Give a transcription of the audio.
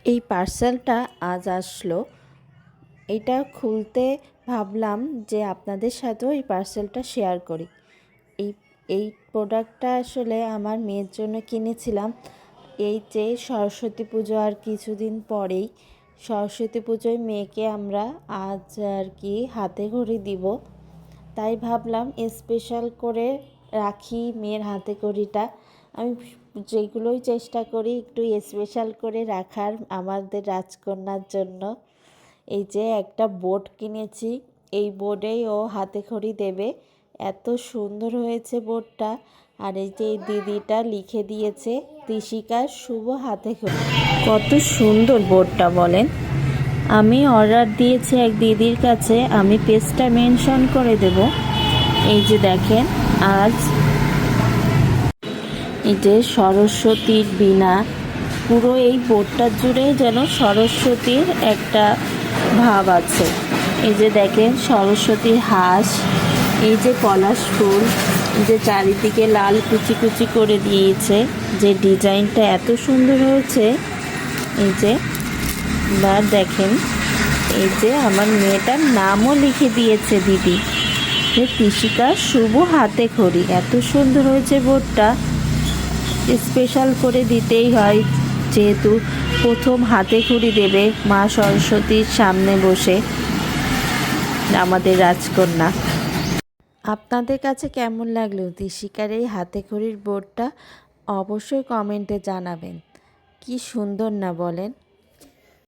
এই পার্সেলটা আজ আসলো। এটা খুলতে ভাবলাম যে আপনাদের সাথেও এই পার্সেলটা শেয়ার করি। এই এই প্রোডাক্টটা আসলে আমার মেয়ের জন্য কিনেছিলাম। এই যে সরস্বতী পুজো আর কিছুদিন পরেই, সরস্বতী পুজোয় মেয়েকে আমরা আজ আর কি হাতে ঘড়ি দিব, তাই ভাবলাম স্পেশাল করে রাখি মেয়ের হাতে ঘড়িটা। আমি যেগুলোই চেষ্টা করি একটু স্পেশাল করে রাখার আমাদের রাজকন্যার জন্য। এই যে একটা বোর্ড কিনেছি, এই বোর্ডেই ও হাতে খড়ি দেবে। এত সুন্দর হয়েছে বোর্ডটা। আর এই যে এই দিদিটা লিখে দিয়েছে ঋষিকার শুভ হাতে খড়ি। কত সুন্দর বোর্ডটা বলেন। আমি অর্ডার দিয়েছি এক দিদির কাছে, আমি পেজটা মেনশন করে দেব। এই যে দেখেন, আজ এই যে সরস্বতীর বীণা, পুরো এই বোর্ডটা জুড়ে যেন সরস্বতীর একটা ভাব আছে। এই যে দেখেন সরস্বতীর হাঁস, এই যে পলাশ ফুল, এই যে চারিদিকে লাল কুচি কুচি করে দিয়েছে, যে ডিজাইনটা এত সুন্দর হয়েছে। এই যে বা দেখেন, এই যে আমার মেয়েটার নামও লিখে দিয়েছে দিদি, যে ঋষিকার শুভ হাতে খড়ি। এত সুন্দর হয়েছে বোর্ডটা, স্পেশাল করে দিতেই হয়, যেহেতু প্রথম হাতে খড়ি দেবে মা সরস্বতীর সামনে বসে আমাদের রাজকন্যা। আপনাদের কাছে কেমন লাগলো ঋষিকার এই হাতে খড়ির বোর্ডটা? অবশ্যই কমেন্টে জানাবেন। কি সুন্দর না বলেন।